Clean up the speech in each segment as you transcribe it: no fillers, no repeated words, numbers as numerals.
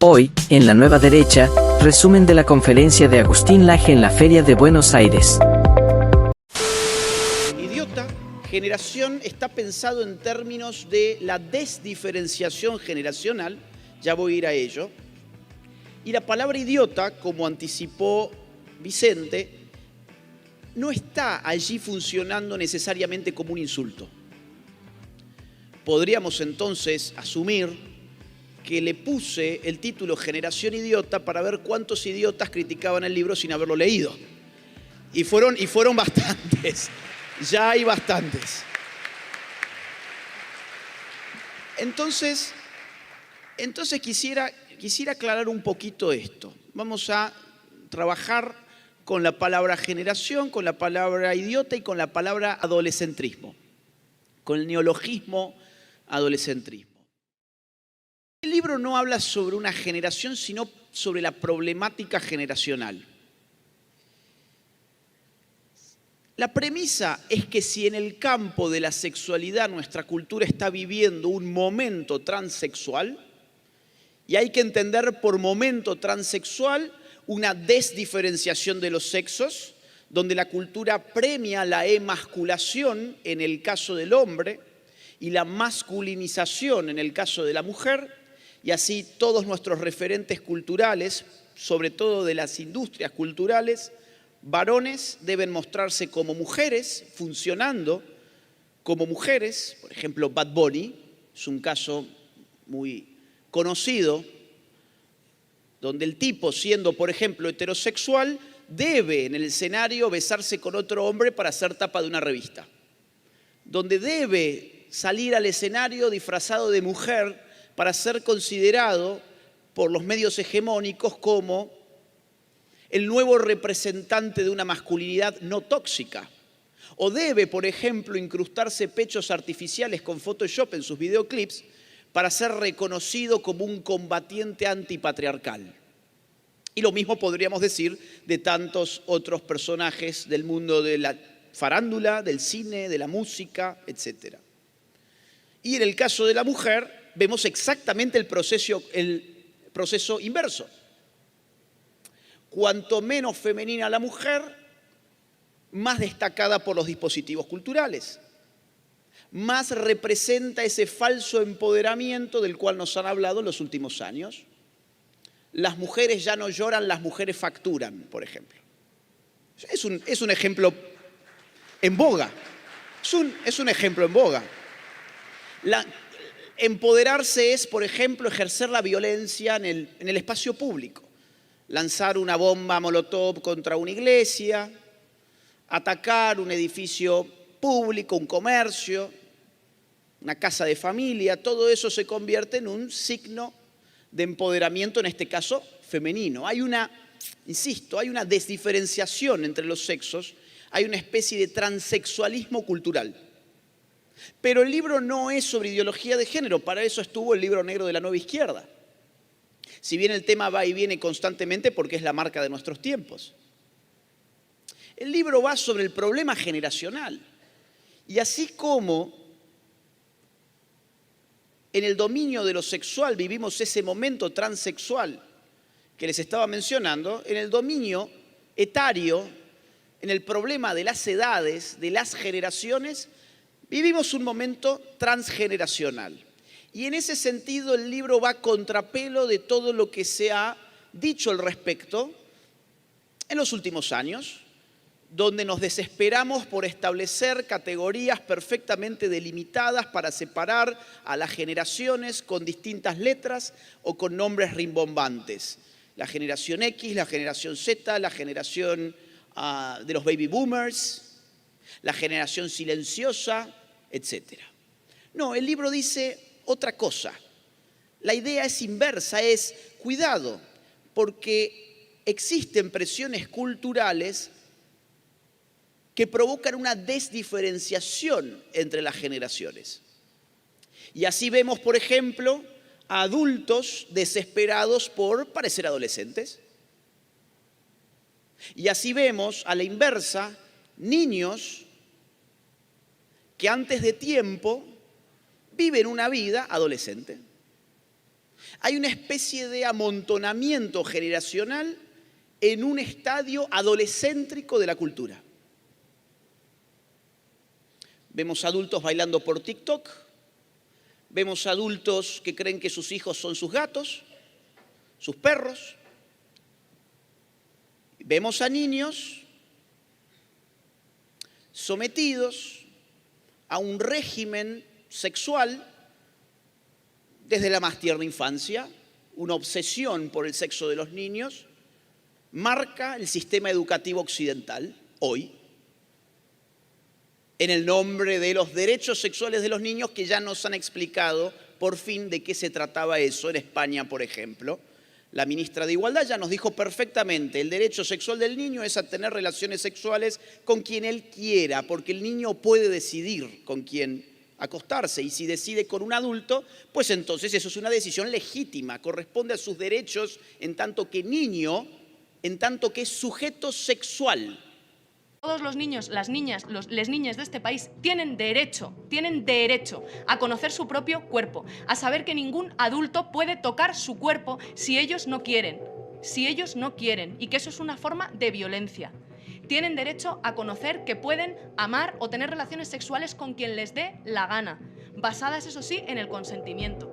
Hoy, en La Nueva Derecha, resumen de la conferencia de Agustín Laje en la Feria de Buenos Aires. Idiota, generación, está pensado en términos de la desdiferenciación generacional, ya voy a ir a ello, y la palabra idiota, como anticipó Vicente, no está allí funcionando necesariamente como un insulto. Podríamos entonces asumir que le puse el título Generación Idiota para ver cuántos idiotas criticaban el libro sin haberlo leído. Y fueron bastantes, ya hay bastantes. Entonces quisiera aclarar un poquito esto. Vamos a trabajar con la palabra generación, con la palabra idiota y con la palabra adolescentrismo, con el neologismo adolescentrismo. El libro no habla sobre una generación, sino sobre la problemática generacional. La premisa es que si en el campo de la sexualidad nuestra cultura está viviendo un momento transexual, y hay que entender por momento transexual una desdiferenciación de los sexos, donde la cultura premia la emasculación en el caso del hombre y la masculinización en el caso de la mujer, y así todos nuestros referentes culturales, sobre todo de las industrias culturales, varones deben mostrarse como mujeres, funcionando como mujeres. Por ejemplo, Bad Bunny es un caso muy conocido, donde el tipo, siendo por ejemplo heterosexual, debe en el escenario besarse con otro hombre para ser tapa de una revista, donde debe salir al escenario disfrazado de mujer para ser considerado por los medios hegemónicos como el nuevo representante de una masculinidad no tóxica. O debe, por ejemplo, incrustarse pechos artificiales con Photoshop en sus videoclips para ser reconocido como un combatiente antipatriarcal. Y lo mismo podríamos decir de tantos otros personajes del mundo de la farándula, del cine, de la música, etc. Y en el caso de la mujer, vemos exactamente el proceso inverso. Cuanto menos femenina la mujer, más destacada por los dispositivos culturales, más representa ese falso empoderamiento del cual nos han hablado en los últimos años. Las mujeres ya no lloran, las mujeres facturan, por ejemplo. Es un ejemplo en boga. Es un ejemplo en boga. Empoderarse es, por ejemplo, ejercer la violencia en el espacio público. Lanzar una bomba molotov contra una iglesia, atacar un edificio público, un comercio, una casa de familia, todo eso se convierte en un signo de empoderamiento, en este caso femenino. Hay una desdiferenciación entre los sexos, hay una especie de transexualismo cultural. Pero el libro no es sobre ideología de género, para eso estuvo el libro negro de la Nueva Izquierda. Si bien el tema va y viene constantemente porque es la marca de nuestros tiempos. El libro va sobre el problema generacional. Y así como en el dominio de lo sexual vivimos ese momento transexual que les estaba mencionando, en el dominio etario, en el problema de las edades, de las generaciones, vivimos un momento transgeneracional. Y en ese sentido el libro va a contrapelo de todo lo que se ha dicho al respecto en los últimos años, donde nos desesperamos por establecer categorías perfectamente delimitadas para separar a las generaciones con distintas letras o con nombres rimbombantes. La generación X, la generación Z, la generación de los baby boomers, la generación silenciosa, etc. No, el libro dice otra cosa. La idea es inversa, es cuidado, porque existen presiones culturales que provocan una desdiferenciación entre las generaciones. Y así vemos, por ejemplo, a adultos desesperados por parecer adolescentes. Y así vemos, a la inversa, niños que antes de tiempo viven una vida adolescente. Hay una especie de amontonamiento generacional en un estadio adolescéntrico de la cultura. Vemos adultos bailando por TikTok, vemos adultos que creen que sus hijos son sus gatos, sus perros, vemos a niños sometidos a un régimen sexual desde la más tierna infancia. Una obsesión por el sexo de los niños marca el sistema educativo occidental hoy, en el nombre de los derechos sexuales de los niños, que ya nos han explicado por fin de qué se trataba eso en España, por ejemplo. La ministra de Igualdad ya nos dijo perfectamente, el derecho sexual del niño es a tener relaciones sexuales con quien él quiera, porque el niño puede decidir con quién acostarse, y si decide con un adulto, pues entonces eso es una decisión legítima, corresponde a sus derechos en tanto que niño, en tanto que sujeto sexual. Todos los niños, las niñas, les niñas de este país tienen derecho a conocer su propio cuerpo, a saber que ningún adulto puede tocar su cuerpo si ellos no quieren, y que eso es una forma de violencia. Tienen derecho a conocer que pueden amar o tener relaciones sexuales con quien les dé la gana, basadas, eso sí, en el consentimiento.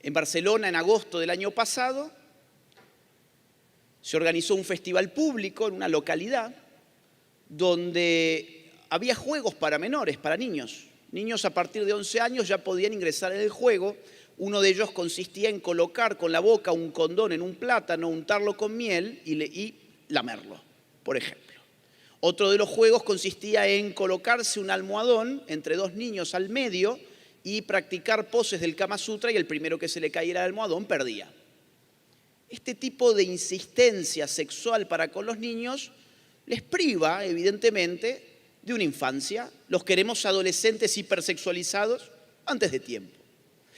En Barcelona, en agosto del año pasado, se organizó un festival público en una localidad donde había juegos para menores, para niños. Niños a partir de 11 años ya podían ingresar en el juego. Uno de ellos consistía en colocar con la boca un condón en un plátano, untarlo con miel y lamerlo, por ejemplo. Otro de los juegos consistía en colocarse un almohadón entre dos niños al medio y practicar poses del Kama Sutra, y el primero que se le cayera el almohadón perdía. Este tipo de insistencia sexual para con los niños les priva, evidentemente, de una infancia. Los queremos adolescentes hipersexualizados antes de tiempo.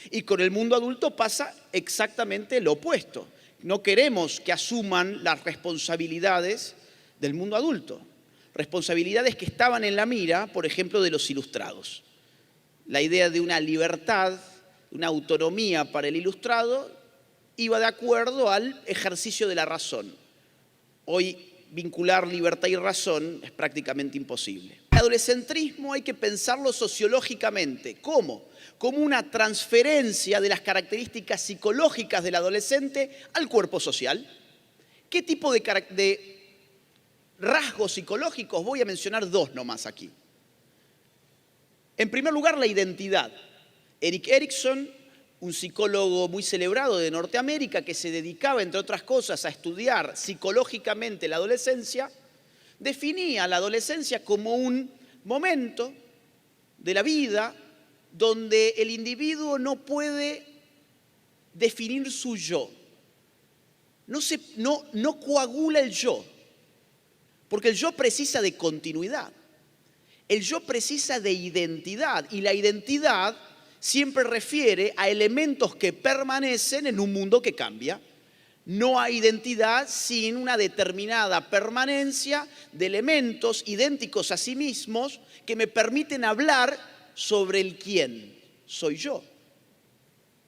Y con el mundo adulto pasa exactamente lo opuesto. No queremos que asuman las responsabilidades del mundo adulto. Responsabilidades que estaban en la mira, por ejemplo, de los ilustrados. La idea de una libertad, una autonomía para el ilustrado, iba de acuerdo al ejercicio de la razón. Hoy vincular libertad y razón es prácticamente imposible. El adolescentrismo hay que pensarlo sociológicamente. ¿Cómo? Como una transferencia de las características psicológicas del adolescente al cuerpo social. ¿Qué tipo de rasgos psicológicos? Voy a mencionar dos nomás aquí. En primer lugar, la identidad. Erik Erikson, un psicólogo muy celebrado de Norteamérica que se dedicaba, entre otras cosas, a estudiar psicológicamente la adolescencia, definía la adolescencia como un momento de la vida donde el individuo no puede definir su yo. No coagula el yo, porque el yo precisa de continuidad. El yo precisa de identidad, y la identidad siempre refiere a elementos que permanecen en un mundo que cambia. No hay identidad sin una determinada permanencia de elementos idénticos a sí mismos que me permiten hablar sobre el quién soy yo.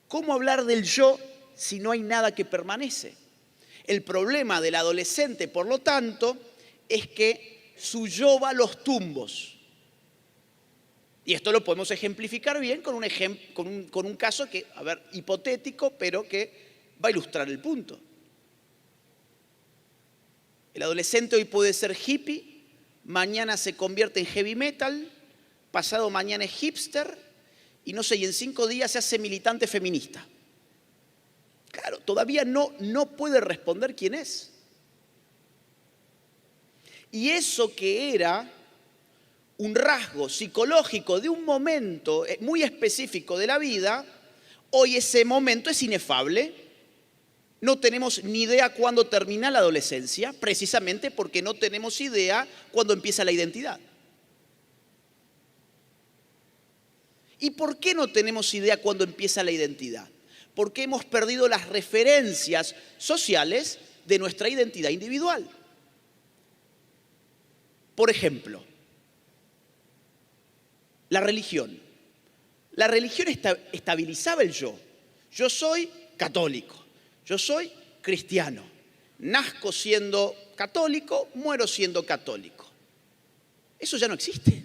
¿Cómo hablar del yo si no hay nada que permanece? El problema del adolescente, por lo tanto, es que su yo va a los tumbos. Y esto lo podemos ejemplificar bien con un caso que, hipotético, pero que va a ilustrar el punto. El adolescente hoy puede ser hippie, mañana se convierte en heavy metal, pasado mañana es hipster, y no sé, y en 5 días se hace militante feminista. Claro, todavía no puede responder quién es. Y eso que era un rasgo psicológico de un momento muy específico de la vida, hoy ese momento es inefable. No tenemos ni idea cuándo termina la adolescencia, precisamente porque no tenemos idea cuándo empieza la identidad. ¿Y por qué no tenemos idea cuándo empieza la identidad? Porque hemos perdido las referencias sociales de nuestra identidad individual. Por ejemplo, la religión. La religión estabilizaba el yo. Yo soy católico, yo soy cristiano. Nazco siendo católico, muero siendo católico. Eso ya no existe.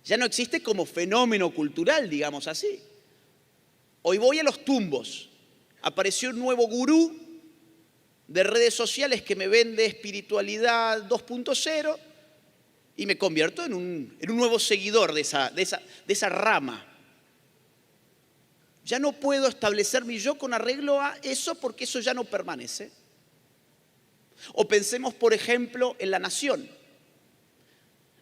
Ya no existe como fenómeno cultural, digamos así. Hoy voy a los tumbos. Apareció un nuevo gurú de redes sociales que me vende espiritualidad 2.0 y me convierto en un nuevo seguidor de esa rama. Ya no puedo establecer mi yo con arreglo a eso porque eso ya no permanece. O pensemos, por ejemplo, en la nación.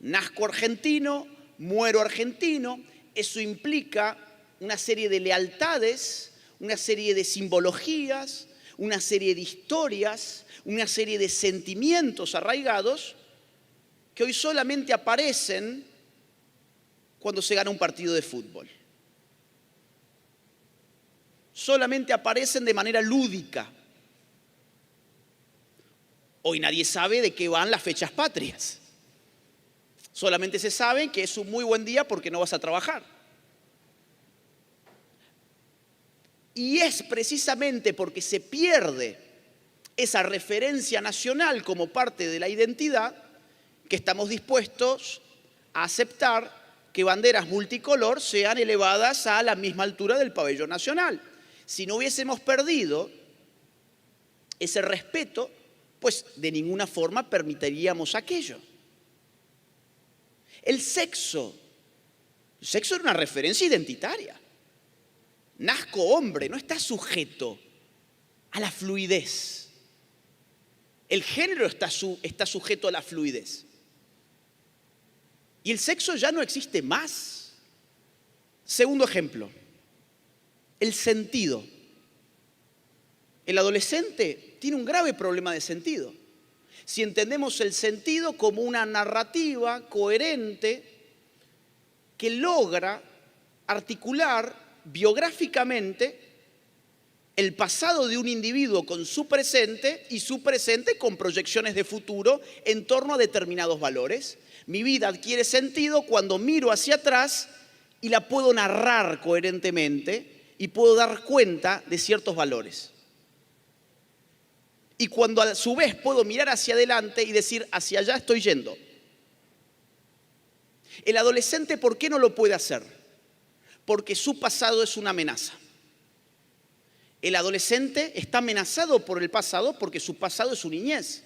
Nazco argentino, muero argentino, eso implica una serie de lealtades, una serie de simbologías, una serie de historias, una serie de sentimientos arraigados que hoy solamente aparecen cuando se gana un partido de fútbol. Solamente aparecen de manera lúdica. Hoy nadie sabe de qué van las fechas patrias. Solamente se sabe que es un muy buen día porque no vas a trabajar. Y es precisamente porque se pierde esa referencia nacional como parte de la identidad que estamos dispuestos a aceptar que banderas multicolor sean elevadas a la misma altura del pabellón nacional. Si no hubiésemos perdido ese respeto, pues de ninguna forma permitiríamos aquello. El sexo era una referencia identitaria. Nazco hombre, no está sujeto a la fluidez. El género está sujeto a la fluidez. Y el sexo ya no existe más. Segundo ejemplo, el sentido. El adolescente tiene un grave problema de sentido. Si entendemos el sentido como una narrativa coherente que logra articular biográficamente el pasado de un individuo con su presente y su presente con proyecciones de futuro en torno a determinados valores. Mi vida adquiere sentido cuando miro hacia atrás y la puedo narrar coherentemente y puedo dar cuenta de ciertos valores. Y cuando a su vez puedo mirar hacia adelante y decir, hacia allá estoy yendo. El adolescente, ¿por qué no lo puede hacer? Porque su pasado es una amenaza. El adolescente está amenazado por el pasado porque su pasado es su niñez.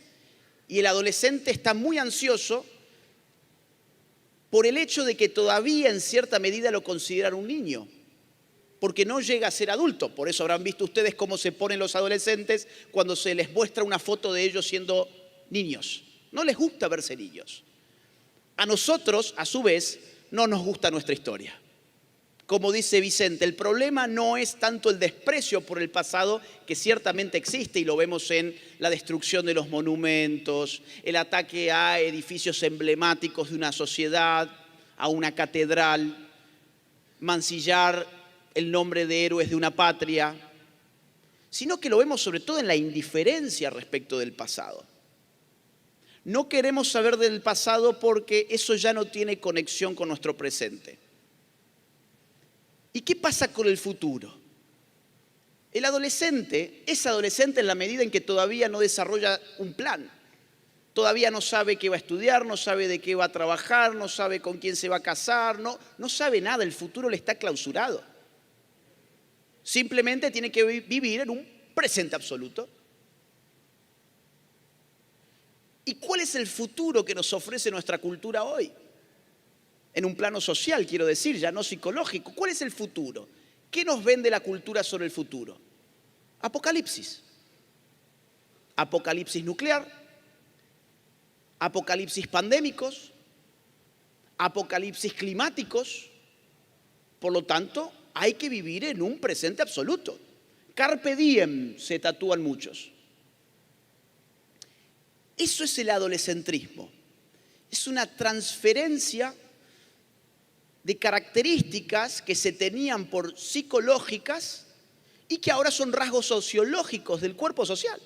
Y el adolescente está muy ansioso por el hecho de que todavía en cierta medida lo consideran un niño, porque no llega a ser adulto. Por eso habrán visto ustedes cómo se ponen los adolescentes cuando se les muestra una foto de ellos siendo niños. No les gusta verse niños. A nosotros, a su vez, no nos gusta nuestra historia. Como dice Vicente, el problema no es tanto el desprecio por el pasado, que ciertamente existe y lo vemos en la destrucción de los monumentos, el ataque a edificios emblemáticos de una sociedad, a una catedral, mancillar el nombre de héroes de una patria, sino que lo vemos sobre todo en la indiferencia respecto del pasado. No queremos saber del pasado porque eso ya no tiene conexión con nuestro presente. ¿Y qué pasa con el futuro? El adolescente es adolescente en la medida en que todavía no desarrolla un plan. Todavía no sabe qué va a estudiar, no sabe de qué va a trabajar, no sabe con quién se va a casar, no sabe nada, el futuro le está clausurado. Simplemente tiene que vivir en un presente absoluto. ¿Y cuál es el futuro que nos ofrece nuestra cultura hoy? En un plano social, quiero decir, ya no psicológico. ¿Cuál es el futuro? ¿Qué nos vende la cultura sobre el futuro? Apocalipsis. Apocalipsis nuclear, apocalipsis pandémicos, apocalipsis climáticos. Por lo tanto, hay que vivir en un presente absoluto. Carpe diem se tatúan muchos. Eso es el adolescentrismo. Es una transferencia de características que se tenían por psicológicas y que ahora son rasgos sociológicos del cuerpo social.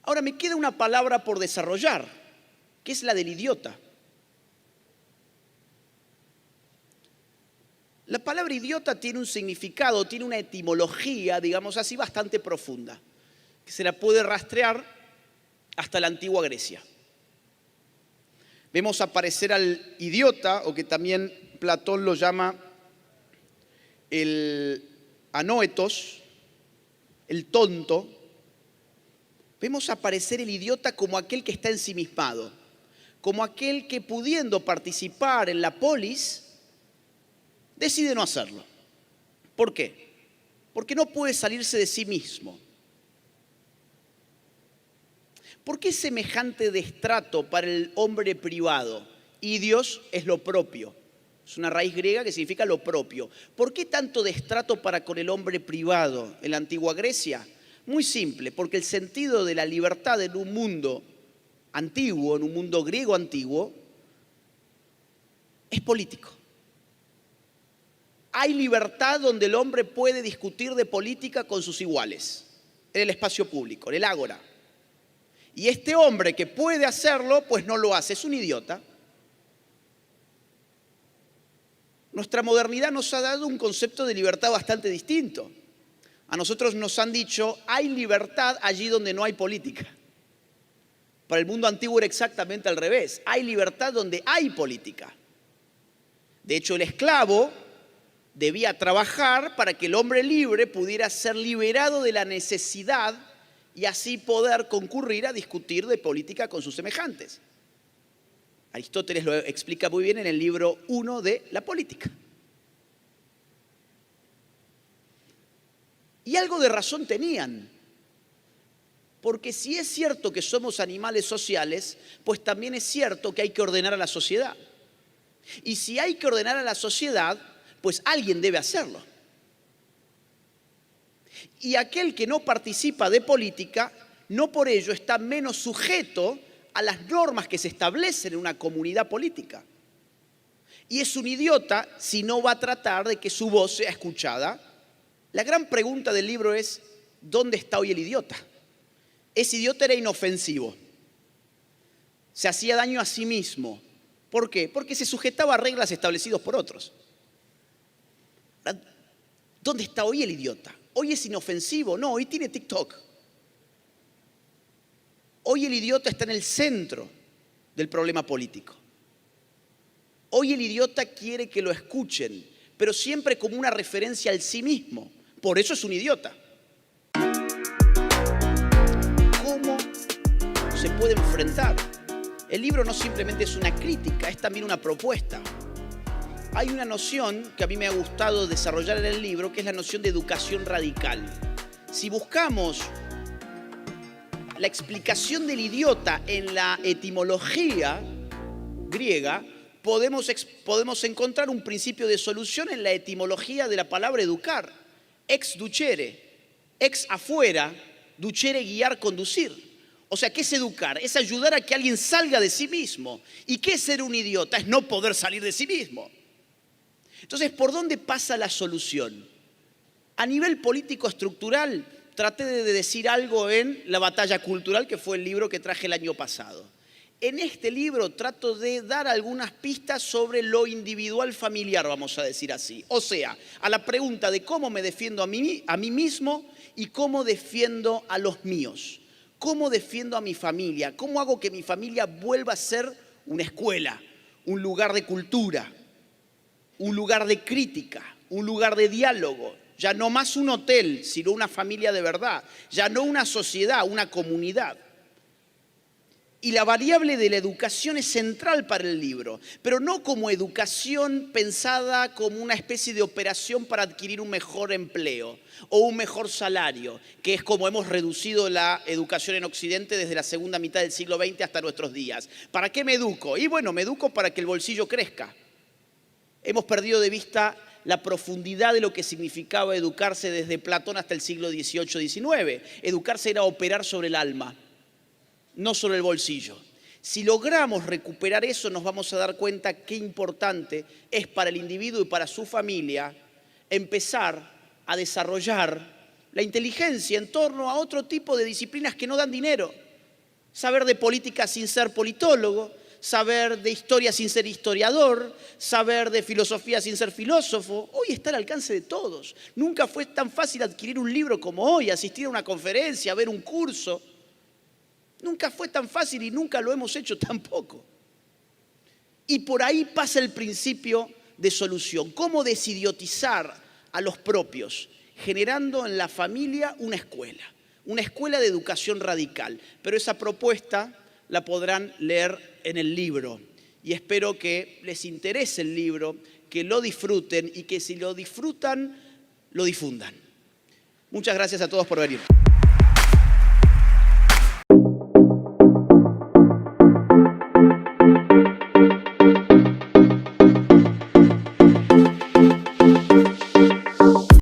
Ahora me queda una palabra por desarrollar, que es la del idiota. La palabra idiota tiene un significado, tiene una etimología, digamos así, bastante profunda, que se la puede rastrear hasta la antigua Grecia. Vemos aparecer al idiota, o que también Platón lo llama el anoetos, el tonto. Vemos aparecer el idiota como aquel que está ensimismado, como aquel que, pudiendo participar en la polis, decide no hacerlo. ¿Por qué? Porque no puede salirse de sí mismo. ¿Por qué semejante destrato para el hombre privado? Idios es lo propio. Es una raíz griega que significa lo propio. ¿Por qué tanto destrato para con el hombre privado en la antigua Grecia? Muy simple, porque el sentido de la libertad en un mundo antiguo, en un mundo griego antiguo, es político. Hay libertad donde el hombre puede discutir de política con sus iguales, en el espacio público, en el ágora. Y este hombre que puede hacerlo, pues no lo hace, es un idiota. Nuestra modernidad nos ha dado un concepto de libertad bastante distinto. A nosotros nos han dicho, hay libertad allí donde no hay política. Para el mundo antiguo era exactamente al revés. Hay libertad donde hay política. De hecho, el esclavo debía trabajar para que el hombre libre pudiera ser liberado de la necesidad y así poder concurrir a discutir de política con sus semejantes. Aristóteles lo explica muy bien en el libro 1 de La Política. Y algo de razón tenían, porque si es cierto que somos animales sociales, pues también es cierto que hay que ordenar a la sociedad. Y si hay que ordenar a la sociedad, pues alguien debe hacerlo. Y aquel que no participa de política, no por ello está menos sujeto a las normas que se establecen en una comunidad política. Y es un idiota si no va a tratar de que su voz sea escuchada. La gran pregunta del libro es, ¿dónde está hoy el idiota? Ese idiota era inofensivo. Se hacía daño a sí mismo. ¿Por qué? Porque se sujetaba a reglas establecidas por otros. ¿Dónde está hoy el idiota? Hoy es inofensivo. No, hoy tiene TikTok. Hoy el idiota está en el centro del problema político. Hoy el idiota quiere que lo escuchen, pero siempre como una referencia al sí mismo. Por eso es un idiota. ¿Cómo se puede enfrentar? El libro no simplemente es una crítica, es también una propuesta. Hay una noción que a mí me ha gustado desarrollar en el libro, que es la noción de educación radical. Si buscamos la explicación del idiota en la etimología griega, podemos encontrar un principio de solución en la etimología de la palabra educar. Ex ducere, ex afuera, ducere guiar, conducir. O sea, ¿qué es educar? Es ayudar a que alguien salga de sí mismo. ¿Y qué es ser un idiota? Es no poder salir de sí mismo. Entonces, ¿por dónde pasa la solución? A nivel político estructural, traté de decir algo en La batalla cultural, que fue el libro que traje el año pasado. En este libro trato de dar algunas pistas sobre lo individual familiar, vamos a decir así. O sea, a la pregunta de cómo me defiendo a mí mismo y cómo defiendo a los míos. ¿Cómo defiendo a mi familia? ¿Cómo hago que mi familia vuelva a ser una escuela, un lugar de cultura, un lugar de crítica, un lugar de diálogo? Ya no más un hotel, sino una familia de verdad. Ya no una sociedad, una comunidad. Y la variable de la educación es central para el libro, pero no como educación pensada como una especie de operación para adquirir un mejor empleo o un mejor salario, que es como hemos reducido la educación en Occidente desde la segunda mitad del siglo XX hasta nuestros días. ¿Para qué me educo? Y bueno, me educo para que el bolsillo crezca. Hemos perdido de vista la profundidad de lo que significaba educarse desde Platón hasta el siglo XVIII-XIX. Educarse era operar sobre el alma, no sobre el bolsillo. Si logramos recuperar eso, nos vamos a dar cuenta qué importante es para el individuo y para su familia empezar a desarrollar la inteligencia en torno a otro tipo de disciplinas que no dan dinero. Saber de política sin ser politólogo, saber de historia sin ser historiador, saber de filosofía sin ser filósofo. Hoy está al alcance de todos. Nunca fue tan fácil adquirir un libro como hoy, asistir a una conferencia, ver un curso. Nunca fue tan fácil y nunca lo hemos hecho tampoco. Y por ahí pasa el principio de solución. ¿Cómo desidiotizar a los propios? Generando en la familia una escuela de educación radical. Pero esa propuesta la podrán leer en el libro. Y espero que les interese el libro, que lo disfruten y que si lo disfrutan, lo difundan. Muchas gracias a todos por venir.